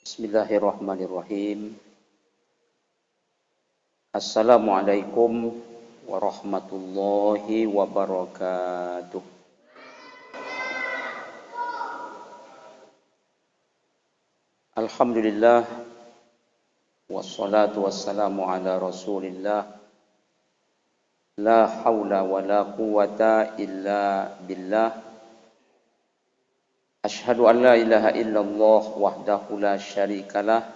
Bismillahirrahmanirrahim. Assalamualaikum warahmatullahi wabarakatuh. Alhamdulillah wassalatu wassalamu ala Rasulillah. La haula wala quwata illa billah. Ashhadu an la ilaha illallah wahdahu la syarikalah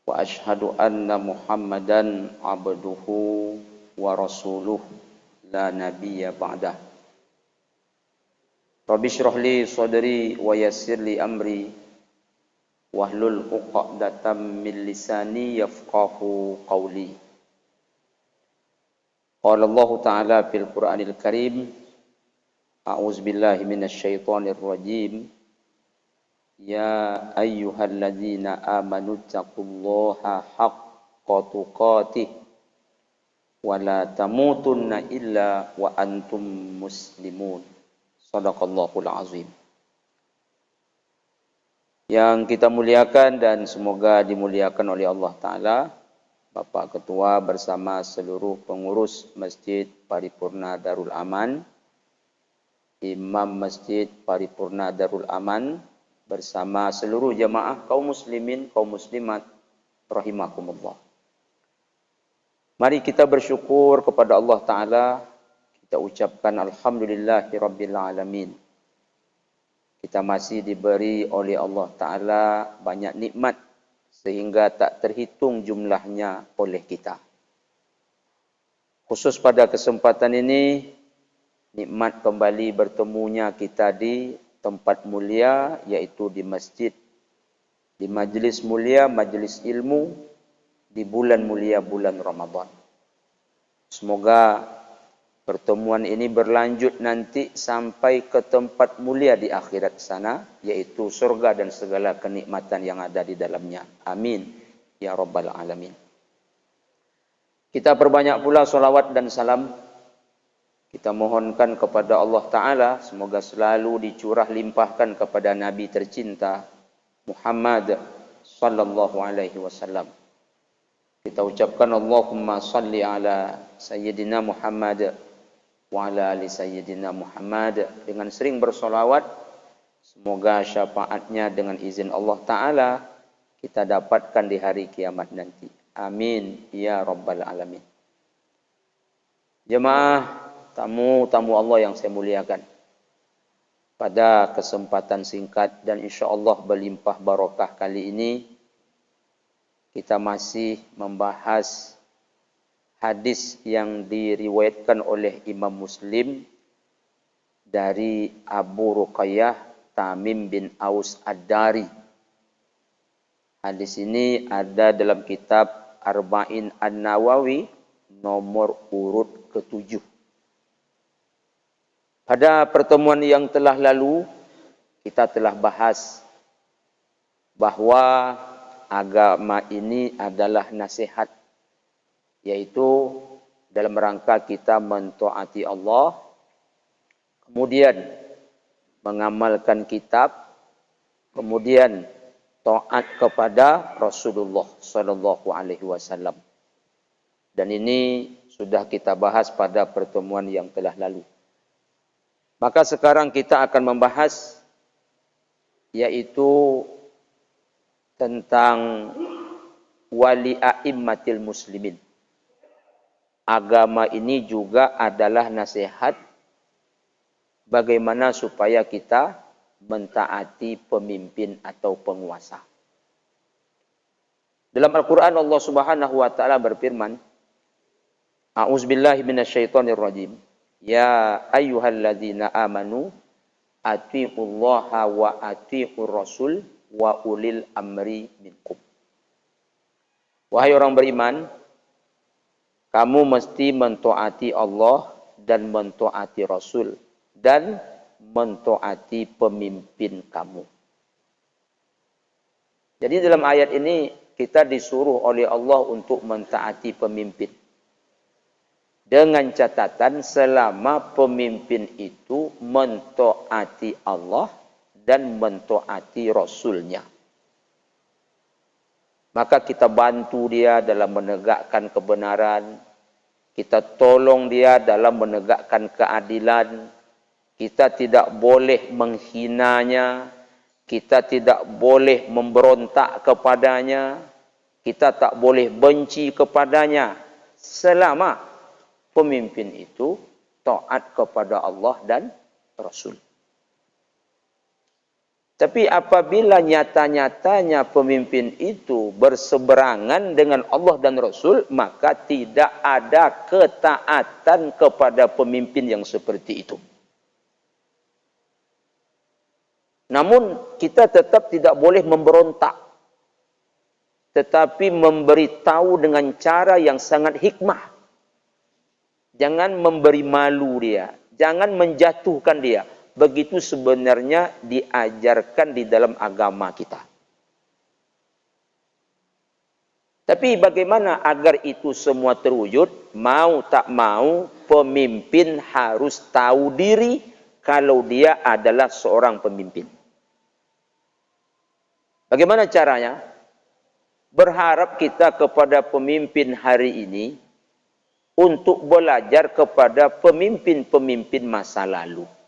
wa ashhadu anna Muhammadan abduhu wa rasuluh la nabiyya ba'dah. Rabbi shrah li sadri wa yassir li amri wahlul 'uqdatam min lisani yafqahu qawli. Qala Allah Ta'ala fil Qur'anil Karim, A'udzu billahi minasy syaithanir rajim. Ya ayyuhalladzina amanu taqullaha haqqa tuqatih wa la tamutunna illa wa antum muslimun. Shadaqallahul azim. Yang kita muliakan dan semoga dimuliakan oleh Allah Ta'ala, Bapak Ketua bersama seluruh pengurus Masjid Paripurna Darul Aman, Imam Masjid Paripurna Darul Aman, bersama seluruh jamaah kaum muslimin, kaum muslimat, rahimakumullah. Mari kita bersyukur kepada Allah Ta'ala. Kita ucapkan alhamdulillahirabbil alamin. Kita masih diberi oleh Allah Ta'ala banyak nikmat sehingga tak terhitung jumlahnya oleh kita. Khusus pada kesempatan ini, nikmat kembali bertemunya kita di tempat mulia, yaitu di masjid, di majlis mulia, majlis ilmu, di bulan mulia, bulan Ramadan. Semoga pertemuan ini berlanjut nanti sampai ke tempat mulia di akhirat sana, yaitu surga dan segala kenikmatan yang ada di dalamnya. Amin ya rabbal alamin. Kita perbanyak pula salawat dan salam. Kita mohonkan kepada Allah Ta'ala semoga selalu dicurah limpahkan kepada Nabi tercinta Muhammad sallallahu alaihi wasallam. Kita ucapkan Allahumma salli ala Sayyidina Muhammad wa ala ali Sayyidina Muhammad dengan sering bersolawat. Semoga syafaatnya dengan izin Allah Ta'ala kita dapatkan di hari kiamat nanti. Amin ya rabbal alamin. Jemaah, tamu-tamu Allah yang saya muliakan, pada kesempatan singkat dan insya Allah berlimpah barakah kali ini, kita masih membahas hadis yang diriwayatkan oleh Imam Muslim dari Abu Ruqayyah Tamim bin Aus Ad-Dari. Hadis ini ada dalam kitab Arba'in An-Nawawi nomor urut ke-7. Pada pertemuan yang telah lalu, kita telah bahas bahwa agama ini adalah nasihat, yaitu dalam rangka kita mentaati Allah, kemudian mengamalkan kitab, kemudian taat kepada Rasulullah sallallahu alaihi wasallam. Dan ini sudah kita bahas pada pertemuan yang telah lalu. Maka sekarang kita akan membahas yaitu tentang wali a'immatil muslimin. Agama ini juga adalah nasihat bagaimana supaya kita mentaati pemimpin atau penguasa. Dalam Al-Quran Allah Subhanahu wa Ta'ala berfirman, A'udzubillahi minasyaitonirrajim. Ya ayyuhalladzina amanu atiiqullaha wa atiiqur rasul wa ulil amri minkum. Wahai orang beriman, kamu mesti mentaati Allah dan mentaati Rasul dan mentaati pemimpin kamu. Jadi dalam ayat ini kita disuruh oleh Allah untuk mentaati pemimpin. Dengan catatan selama pemimpin itu mentaati Allah dan mentaati Rasulnya. Maka kita bantu dia dalam menegakkan kebenaran. Kita tolong dia dalam menegakkan keadilan. Kita tidak boleh menghinanya. Kita tidak boleh memberontak kepadanya. Kita tak boleh benci kepadanya. Selama pemimpin itu taat kepada Allah dan Rasul. Tapi apabila nyata-nyatanya pemimpin itu berseberangan dengan Allah dan Rasul, maka tidak ada ketaatan kepada pemimpin yang seperti itu. Namun kita tetap tidak boleh memberontak, tetapi memberitahu dengan cara yang sangat hikmah. Jangan memberi malu dia, jangan menjatuhkan dia. Begitu sebenarnya diajarkan di dalam agama kita. Tapi bagaimana agar itu semua terwujud? Mau tak mau, pemimpin harus tahu diri kalau dia adalah seorang pemimpin. Bagaimana caranya? Berharap kita kepada pemimpin hari ini untuk belajar kepada pemimpin-pemimpin masa lalu.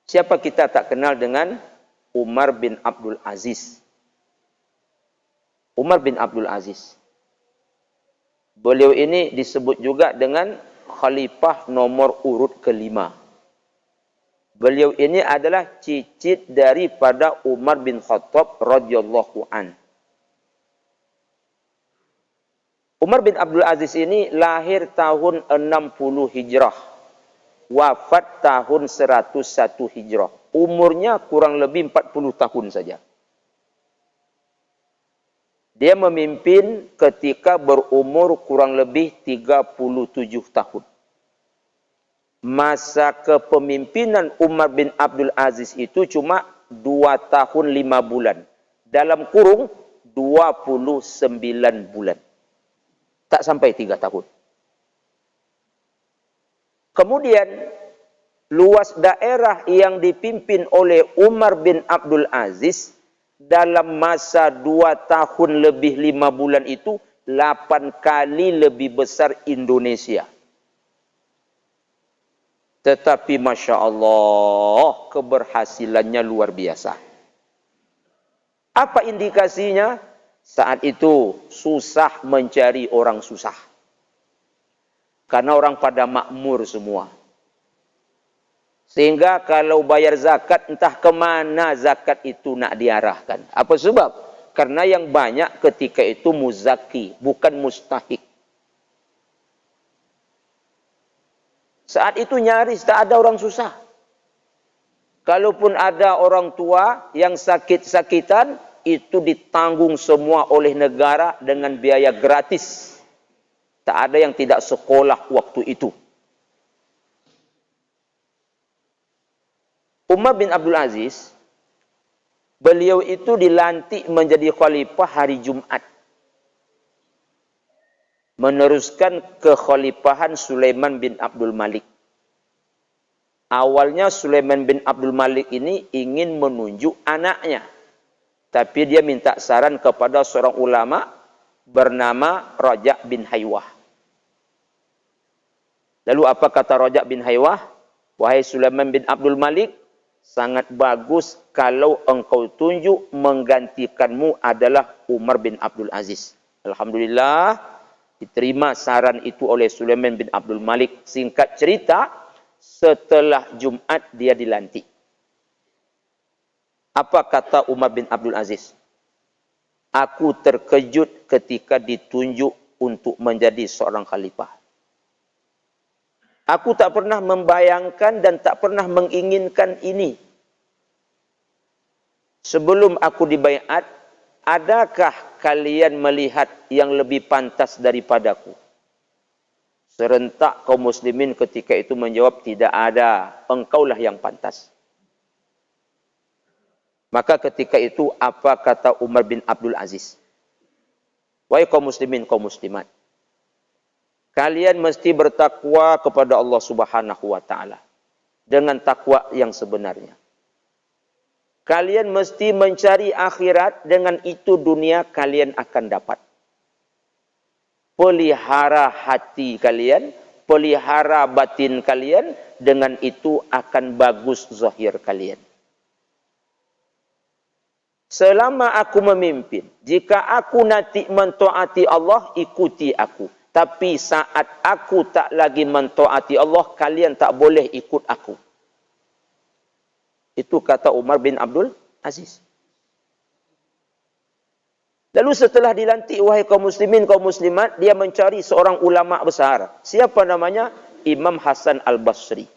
Siapa kita tak kenal dengan Umar bin Abdul Aziz? Umar bin Abdul Aziz. Beliau ini disebut juga dengan khalifah nomor urut kelima. Beliau ini adalah cicit daripada Umar bin Khattab radhiyallahu an. Umar bin Abdul Aziz ini lahir tahun 60 Hijrah. Wafat tahun 101 Hijrah. Umurnya kurang lebih 40 tahun saja. Dia memimpin ketika berumur kurang lebih 37 tahun. Masa kepemimpinan Umar bin Abdul Aziz itu cuma 2 tahun 5 bulan. Dalam kurung 29 bulan. Tak sampai 3 tahun. Kemudian, luas daerah yang dipimpin oleh Umar bin Abdul Aziz dalam masa 2 tahun lebih 5 bulan itu 8 kali lebih besar Indonesia. Tetapi Masya Allah, keberhasilannya luar biasa. Apa indikasinya? Saat itu susah mencari orang susah. Karena orang pada makmur semua. Sehingga kalau bayar zakat, entah kemana zakat itu nak diarahkan. Apa sebab? Karena yang banyak ketika itu muzaki, bukan mustahik. Saat itu nyaris tak ada orang susah. Kalaupun ada orang tua yang sakit-sakitan, itu ditanggung semua oleh negara dengan biaya gratis. Tak ada yang tidak sekolah waktu itu. Umar bin Abdul Aziz, beliau itu dilantik menjadi khalifah hari Jumat. Meneruskan kekhalifahan Sulaiman bin Abdul Malik. Awalnya Sulaiman bin Abdul Malik ini ingin menunjuk anaknya. Tapi dia minta saran kepada seorang ulama bernama Raja' bin Haywah. Lalu apa kata Raja' bin Haywah? Wahai Sulaiman bin Abdul Malik, sangat bagus kalau engkau tunjuk menggantikanmu adalah Umar bin Abdul Aziz. Alhamdulillah, diterima saran itu oleh Sulaiman bin Abdul Malik. Singkat cerita, setelah Jumat dia dilantik. Apa kata Umar bin Abdul Aziz? Aku terkejut ketika ditunjuk untuk menjadi seorang khalifah. Aku tak pernah membayangkan dan tak pernah menginginkan ini. Sebelum aku dibaiat, adakah kalian melihat yang lebih pantas daripadaku? Serentak kaum muslimin ketika itu menjawab, tidak ada, engkaulah yang pantas. Maka ketika itu apa kata Umar bin Abdul Aziz? Wahai kaum muslimin, kaum muslimat, kalian mesti bertakwa kepada Allah Subhanahu wa taala dengan takwa yang sebenarnya. Kalian mesti mencari akhirat, dengan itu dunia kalian akan dapat. Pelihara hati kalian, pelihara batin kalian, dengan itu akan bagus zahir kalian. Selama aku memimpin, jika aku nanti mentaati Allah, ikuti aku. Tapi saat aku tak lagi mentaati Allah, kalian tak boleh ikut aku. Itu kata Umar bin Abdul Aziz. Lalu setelah dilantik, wahai kaum muslimin, kaum muslimat, dia mencari seorang ulama besar. Siapa namanya? Imam Hasan Al-Basri.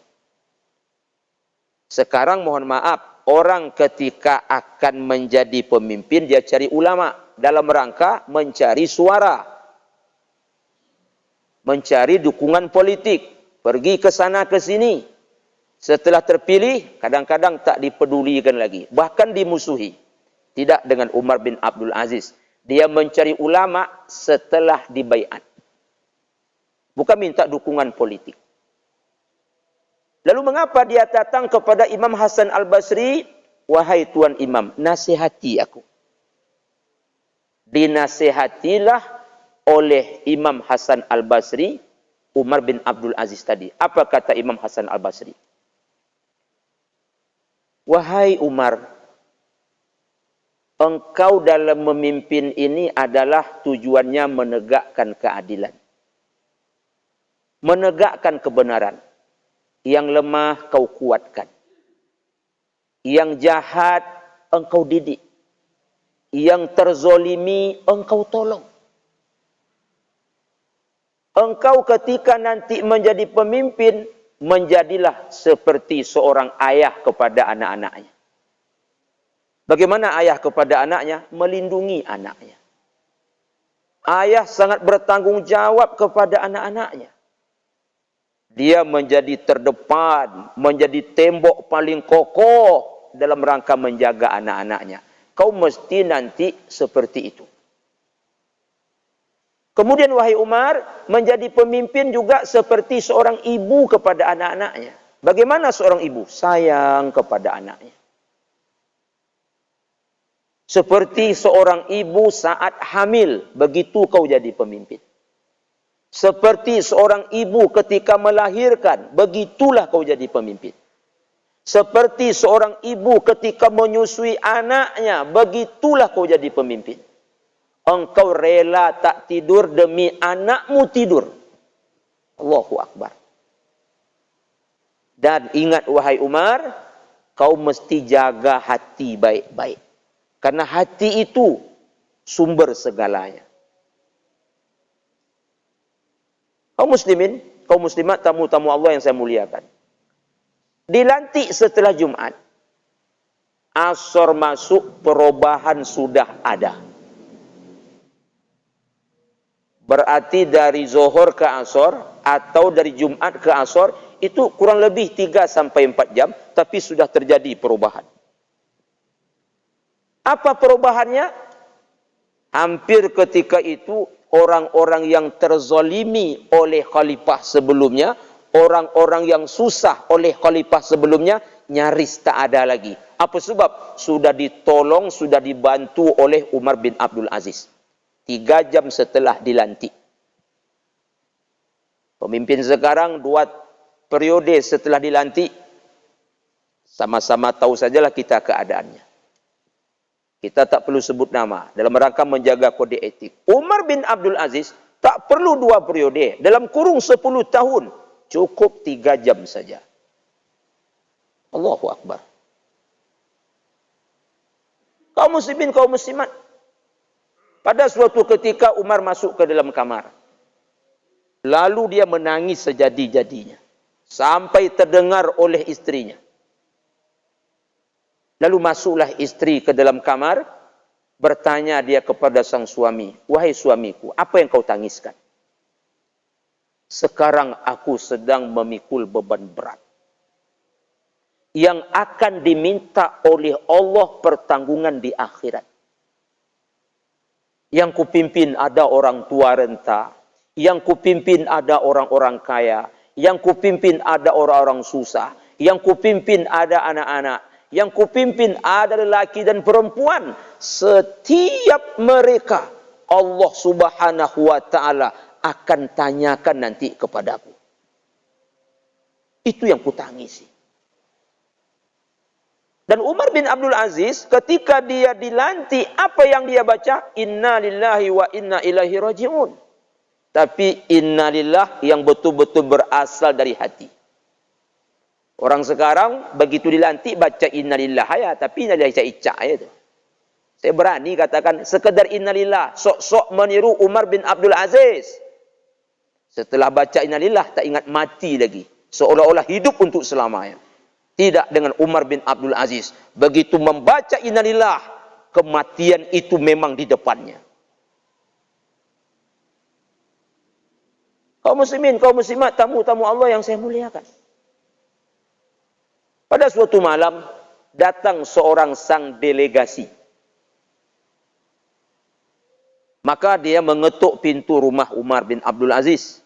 Sekarang mohon maaf, orang ketika akan menjadi pemimpin, dia cari ulama dalam rangka mencari suara, mencari dukungan politik, pergi ke sana ke sini. Setelah terpilih, kadang-kadang tak dipedulikan lagi, bahkan dimusuhi. Tidak dengan Umar bin Abdul Aziz. Dia mencari ulama setelah dibaiat, bukan minta dukungan politik. Lalu mengapa dia datang kepada Imam Hasan Al-Basri? Wahai Tuan Imam, nasihati aku. Dinasihatilah oleh Imam Hasan Al-Basri Umar bin Abdul Aziz tadi. Apa kata Imam Hasan Al-Basri? Wahai Umar, engkau dalam memimpin ini adalah tujuannya menegakkan keadilan, menegakkan kebenaran. Yang lemah kau kuatkan, yang jahat engkau didik, yang terzolimi engkau tolong. Engkau ketika nanti menjadi pemimpin, menjadilah seperti seorang ayah kepada anak-anaknya. Bagaimana ayah kepada anaknya? Melindungi anaknya. Ayah sangat bertanggung jawab kepada anak-anaknya. Dia menjadi terdepan, menjadi tembok paling kokoh dalam rangka menjaga anak-anaknya. Kau mesti nanti seperti itu. Kemudian wahai Umar, menjadi pemimpin juga seperti seorang ibu kepada anak-anaknya. Bagaimana seorang ibu? Sayang kepada anaknya. Seperti seorang ibu saat hamil, begitu kau jadi pemimpin. Seperti seorang ibu ketika melahirkan, begitulah kau jadi pemimpin. Seperti seorang ibu ketika menyusui anaknya, begitulah kau jadi pemimpin. Engkau rela tak tidur demi anakmu tidur. Allahu Akbar. Dan ingat wahai Umar, kau mesti jaga hati baik-baik. Karena hati itu sumber segalanya. Kaum muslimin, kaum muslimat, tamu-tamu Allah yang saya muliakan. Dilantik setelah Jumat. Asar masuk, perubahan sudah ada. Berarti dari Zuhur ke Asar atau dari Jumat ke Asar itu kurang lebih 3 sampai 4 jam, tapi sudah terjadi perubahan. Apa perubahannya? Hampir ketika itu orang-orang yang terzalimi oleh khalifah sebelumnya, orang-orang yang susah oleh khalifah sebelumnya, nyaris tak ada lagi. Apa sebab? Sudah ditolong, sudah dibantu oleh Umar bin Abdul Aziz. 3 jam setelah dilantik. Pemimpin sekarang 2 periode setelah dilantik, sama-sama tahu sajalah kita keadaannya. Kita tak perlu sebut nama dalam rangka menjaga kode etik. Umar bin Abdul Aziz tak perlu 2 periode. Dalam kurung 10 tahun, cukup 3 jam saja. Allahu Akbar. Kaum muslimin, kaum muslimat. Pada suatu ketika Umar masuk ke dalam kamar. Lalu dia menangis sejadi-jadinya. Sampai terdengar oleh istrinya. Lalu masuklah istri ke dalam kamar, bertanya dia kepada sang suami, wahai suamiku, apa yang kau tangiskan? Sekarang aku sedang memikul beban berat, yang akan diminta oleh Allah pertanggungan di akhirat. Yang kupimpin ada orang tua renta, yang kupimpin ada orang-orang kaya, yang kupimpin ada orang-orang susah, yang kupimpin ada anak-anak, yang kupimpin ada lelaki dan perempuan. Setiap mereka Allah Subhanahu wa taala akan tanyakan nanti kepadaku. Itu yang kutangisi. Dan Umar bin Abdul Aziz ketika dia dilantik, apa yang dia baca? Inna lillahi wa inna ilaihi raji'un. Tapi inna lillah yang betul-betul berasal dari hati. Orang sekarang begitu dilantik baca innalillah ya, tapi innalillah ica-ica ya itu. Saya berani katakan sekedar innalillah, sok-sok meniru Umar bin Abdul Aziz. Setelah baca innalillah tak ingat mati lagi, seolah-olah hidup untuk selamanya. Tidak dengan Umar bin Abdul Aziz. Begitu membaca innalillah, kematian itu memang di depannya. Kaum muslimin, kaum muslimat, tamu-tamu Allah yang saya muliakan. Pada suatu malam, datang seorang sang delegasi. Maka dia mengetuk pintu rumah Umar bin Abdul Aziz.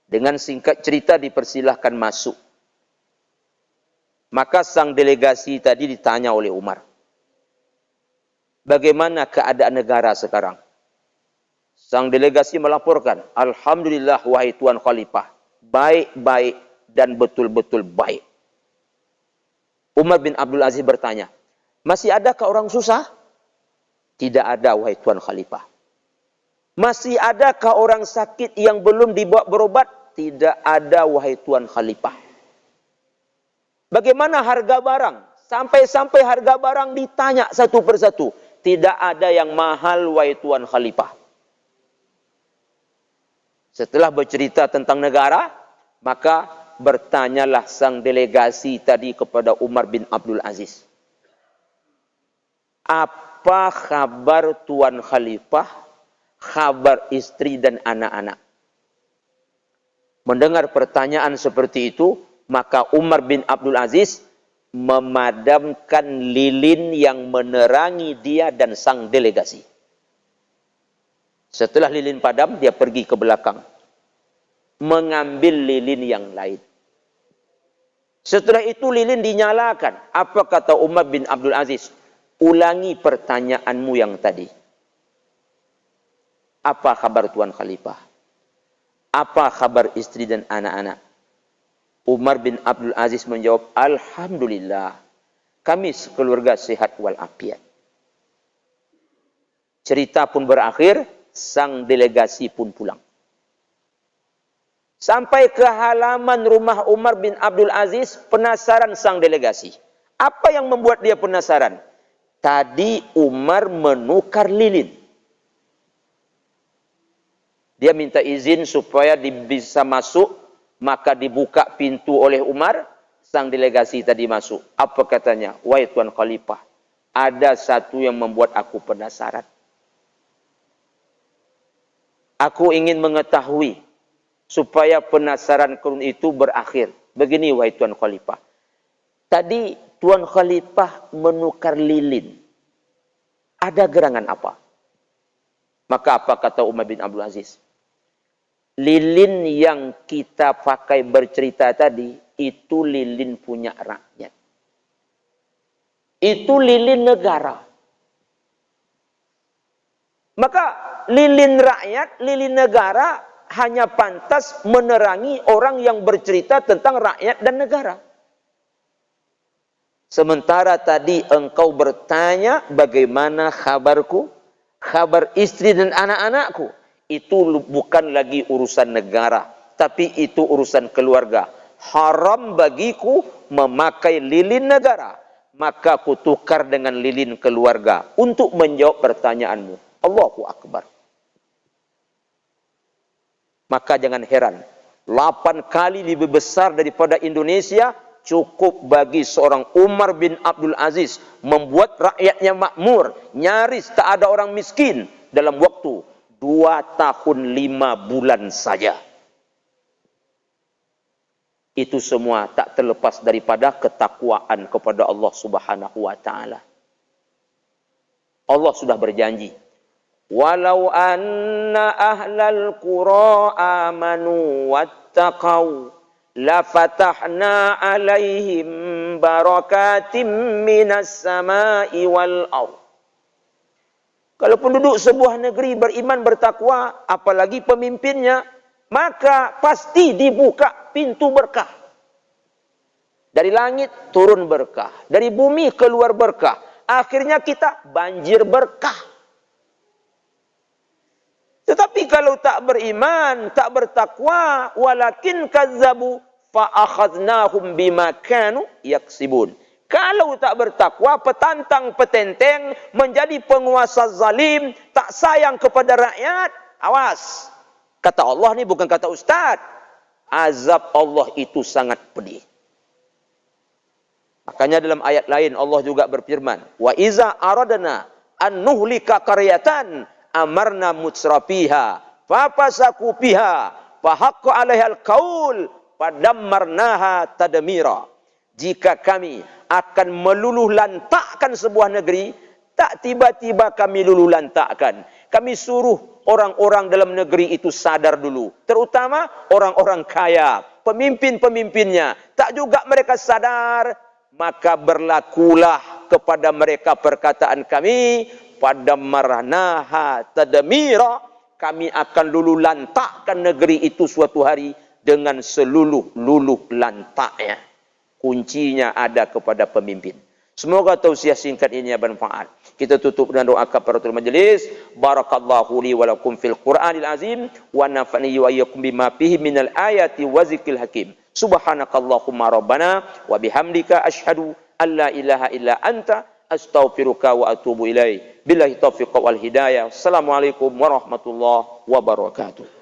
Dengan singkat cerita dipersilahkan masuk. Maka sang delegasi tadi ditanya oleh Umar. Bagaimana keadaan negara sekarang? Sang delegasi melaporkan, Alhamdulillah wahai Tuan Khalifah. Baik-baik dan betul-betul baik. Umar bin Abdul Aziz bertanya, masih adakah orang susah? Tidak ada wahai Tuan Khalifah. Masih adakah orang sakit yang belum dibawa berobat? Tidak ada wahai Tuan Khalifah. Bagaimana harga barang? Sampai-sampai harga barang ditanya satu persatu. Tidak ada yang mahal wahai Tuan Khalifah. Setelah bercerita tentang negara, maka bertanyalah sang delegasi tadi kepada Umar bin Abdul Aziz. Apa kabar Tuan Khalifah, kabar istri dan anak-anak? Mendengar pertanyaan seperti itu, maka Umar bin Abdul Aziz memadamkan lilin yang menerangi dia dan sang delegasi. Setelah lilin padam, dia pergi ke belakang, mengambil lilin yang lain. Setelah itu lilin dinyalakan. Apa kata Umar bin Abdul Aziz? Ulangi pertanyaanmu yang tadi. Apa kabar Tuan Khalifah? Apa kabar istri dan anak-anak? Umar bin Abdul Aziz menjawab, Alhamdulillah, kami sekeluarga sehat walafiat. Cerita pun berakhir, sang delegasi pun pulang. Sampai ke halaman rumah Umar bin Abdul Aziz, penasaran sang delegasi. Apa yang membuat dia penasaran? Tadi Umar menukar lilin. Dia minta izin supaya bisa masuk, maka dibuka pintu oleh Umar, sang delegasi tadi masuk. Apa katanya? Wahai Tuan Khalifah, ada satu yang membuat aku penasaran. Aku ingin mengetahui supaya penasaran itu berakhir. Begini wahai Tuan Khalifah. Tadi Tuan Khalifah menukar lilin. Ada gerangan apa? Maka apa kata Umar bin Abdul Aziz? Lilin yang kita pakai bercerita tadi, itu lilin punya rakyat. Itu lilin negara. Maka lilin rakyat, lilin negara hanya pantas menerangi orang yang bercerita tentang rakyat dan negara. Sementara tadi engkau bertanya bagaimana kabarku, kabar istri dan anak-anakku. Itu bukan lagi urusan negara, tapi itu urusan keluarga. Haram bagiku memakai lilin negara, maka kutukar dengan lilin keluarga untuk menjawab pertanyaanmu. Allahu Akbar. Maka jangan heran, 8 kali lebih besar daripada Indonesia cukup bagi seorang Umar bin Abdul Aziz membuat rakyatnya makmur, nyaris tak ada orang miskin dalam waktu 2 tahun 5 bulan saja. Itu semua tak terlepas daripada ketakwaan kepada Allah Subhanahu wa taala. Allah sudah berjanji, walau anna ahlal qura amanu wattaqau la fatahna alaihim barakatim minas samai wal ardh. Kalau penduduk sebuah negeri beriman bertakwa, apalagi pemimpinnya, maka pasti dibuka pintu berkah. Dari langit turun berkah, dari bumi keluar berkah. Akhirnya kita banjir berkah. Tetapi kalau tak beriman, tak bertakwa, walakin kazzabu fa akhadnahum bima kanu yaksibun. Kalau tak bertakwa, petantang petenteng, menjadi penguasa zalim, tak sayang kepada rakyat, awas. Kata Allah ni bukan kata ustaz. Azab Allah itu sangat pedih. Makanya dalam ayat lain Allah juga berfirman, wa iza aradna an nuhlika qaryatan amarna mutsrafiha fafasaku fiha fahaqqa 'alaihal qaul padammarnaha tadmira. Jika kami akan meluluh lantakkan sebuah negeri, tak tiba-tiba kami luluh lantakkan. Kami suruh orang-orang dalam negeri itu sadar dulu. Terutama orang-orang kaya, pemimpin-pemimpinnya. Tak juga mereka sadar, maka berlakulah kepada mereka perkataan kami, padammarnaha tadmira. Kami akan luluh lantakkan negeri itu suatu hari dengan seluluh-luluh lantaknya. Kuncinya ada kepada pemimpin. Semoga tausiah singkat ini bermanfaat. Kita tutup dengan doa kafaratul majelis. Barakallahu li wa lakum fil Qur'anil azim wa nafa'ni wa iyyakum bima fihi minal ayati wa zikril hakim. Subhanakallahumma rabbana wa bihamdika asyhadu an la ilaha illa anta astaghfiruka wa atubu ilaik. Billahi taufiq wal hidayah. Assalamualaikum warahmatullahi wabarakatuh.